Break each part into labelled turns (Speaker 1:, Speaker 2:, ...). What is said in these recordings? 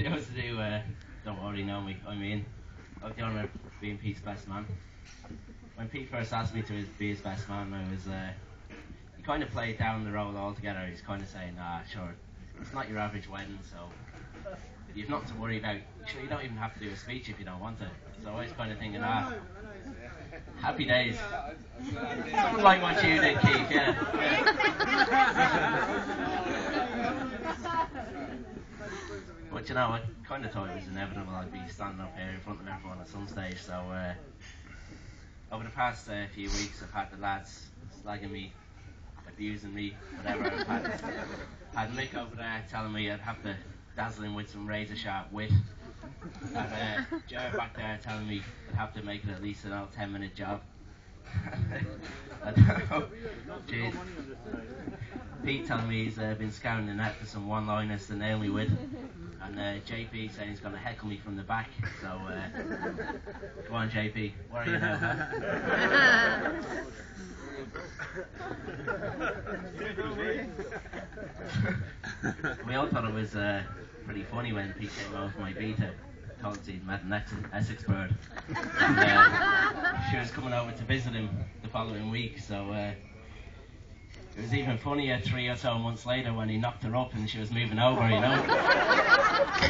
Speaker 1: They always do, don't already know me. I mean, I've the honour of being Pete's best man. When Pete first asked me to be his best man, I was, he kind of played down the role altogether. He's kind of saying, sure, it's not your average wedding, so you've nothing to worry about. Sure, you don't even have to do a speech if you don't want to. So I was kind of thinking, happy days. Something like what you did, Keith, yeah. But you know, I kind of thought it was inevitable I'd be standing up here in front of everyone at some stage. So over the past few weeks, I've had the lads slagging me, abusing me, whatever. I've had Mick over there telling me I'd have to dazzle him with some razor sharp wit. And Jared back there telling me I'd have to make it at least an 10-minute job. I don't know. Jeez. Pete telling me he's been scouring the net for some one-liners to nail me with. And JP saying he's going to heckle me from the back. So, come on, JP. Where are you now, huh? We all thought it was pretty funny when Pete came over from Ibiza. Told us he'd met an Essex bird. And, she was coming over to visit him the following week, so it was even funnier 3 or so months later when he knocked her up and she was moving over, you know.
Speaker 2: Oh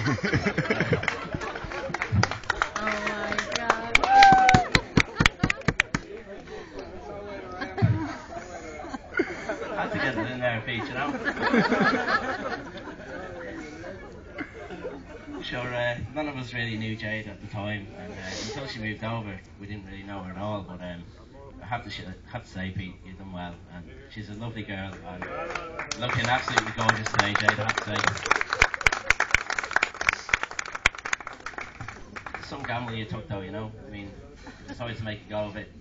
Speaker 2: my God.
Speaker 1: Had to get it in there, Pete, you know. Sure, none of us really knew Jade at the time, and until she moved over, we didn't really know her at all. But I have to say, Pete, you've done well, and she's a lovely girl, and looking absolutely gorgeous today, Jade. I have to say, some gamble you took, though, you know. I mean, you decided to make a go of it,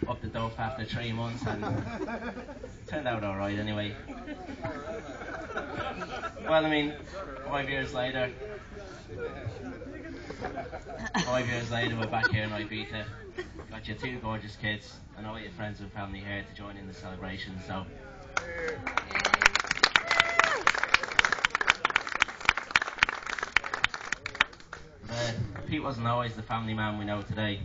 Speaker 1: up the duff after 3 months, and it turned out all right anyway. Well, I mean, 5 years later, we're back here in Ibiza. Got your 2 gorgeous kids and all your friends and family here to join in the celebration. So, but, Pete wasn't always the family man we know today.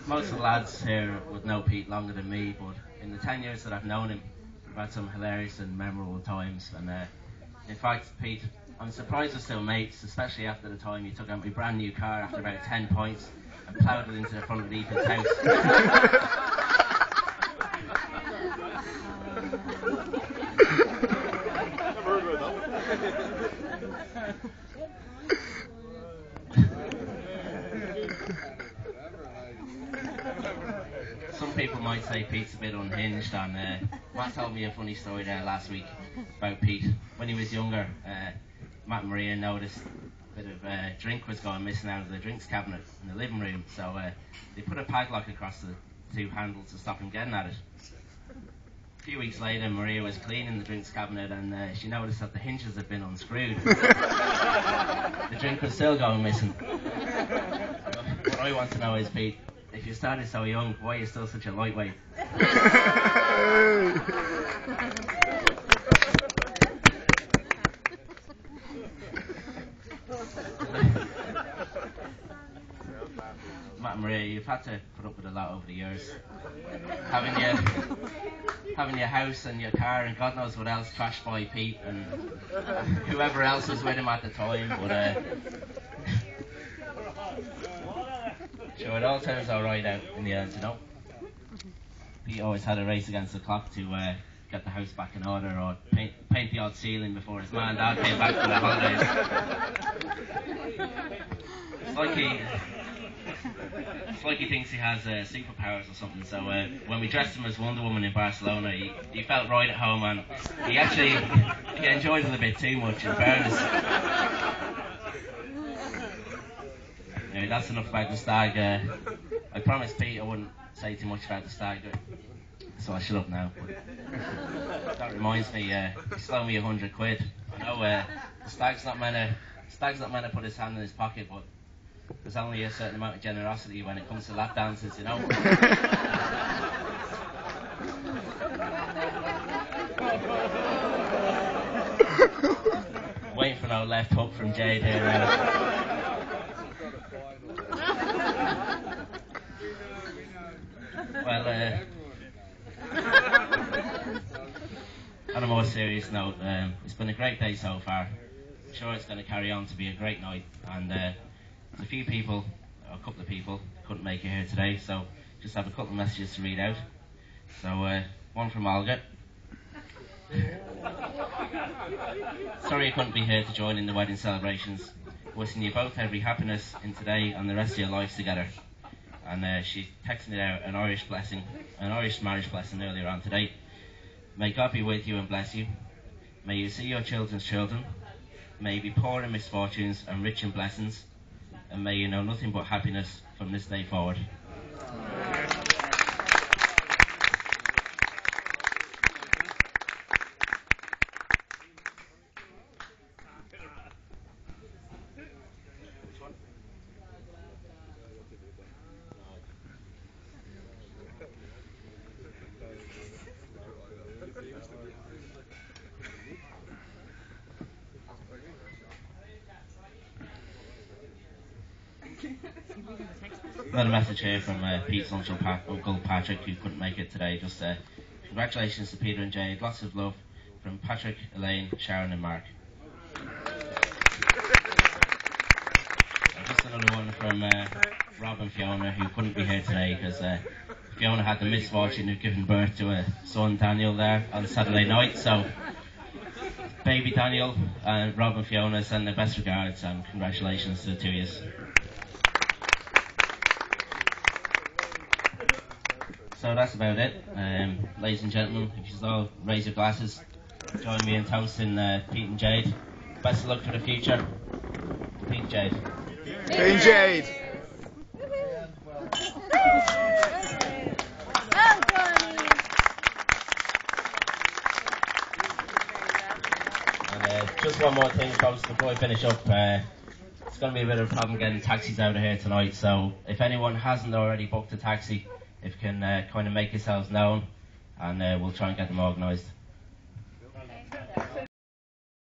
Speaker 1: Most of the lads here would know Pete longer than me, but in the 10 years that I've known him, we've had some hilarious and memorable times. And in fact, Pete, I'm surprised we're still mates, especially after the time you took out my brand new car after about 10 points and ploughed it into the front of Ethan's house. Some people might say Pete's a bit unhinged, and Matt told me a funny story there last week about Pete. When he was younger, Matt and Maria noticed a bit of drink was going missing out of the drinks cabinet in the living room, so they put a padlock across the 2 handles to stop him getting at it. A few weeks later, Maria was cleaning the drinks cabinet and she noticed that the hinges had been unscrewed. The drink was still going missing. What I want to know is, Pete, if you started so young, why are you still such a lightweight? Matt and Maria, you've had to put up with a lot over the years. Having your house and your car and God knows what else trashed by Pete and whoever else was with him at the time, but sure, it all turns all right out in the end, you know. Pete always had a race against the clock to get the house back in order or paint the odd ceiling before his mum and dad came back for the holidays. It's like he thinks he has superpowers or something. So when we dressed him as Wonder Woman in Barcelona, he felt right at home, and he enjoyed it a bit too much, in fairness. Anyway, that's enough about the stag. I promised Pete I wouldn't say too much about the stag, so I shut up now. But that reminds me, he stole me £100. I know the stag's not meant to put his hand in his pocket, but there's only a certain amount of generosity when it comes to lap dances, you know. Waiting for no left hook from Jade here now. Well, on a more serious note, it's been a great day so far. I'm sure it's going to carry on to be a great night, and there's a few people, or a couple of people, couldn't make it here today, so just have a couple of messages to read out. So, one from Olga. Sorry you couldn't be here to join in the wedding celebrations. Wishing you both every happiness in today and the rest of your lives together. And she texted out an Irish marriage blessing earlier on today. May God be with you and bless you. May you see your children's children. May you be poor in misfortunes and rich in blessings. And may you know nothing but happiness from this day forward. Another message here from Pete's Uncle Patrick, who couldn't make it today. Just congratulations to Peter and Jade. Lots of love from Patrick, Elaine, Sharon and Mark. Just another one from Rob and Fiona, who couldn't be here today because Fiona had the misfortune of giving birth to a son, Daniel, there on Saturday night. So baby Daniel and Rob and Fiona send their best regards and congratulations to the two of you. So that's about it. Ladies and gentlemen, if you all raise your glasses, join me in toasting Pete and Jade. Best of luck for the future. Pete and Jade.
Speaker 2: Pete and Jade.
Speaker 1: And just one more thing, folks, before I finish up. It's going to be a bit of a problem getting taxis out of here tonight, so if anyone hasn't already booked a taxi, if you can kind of make yourselves known, and we'll try and get them organised.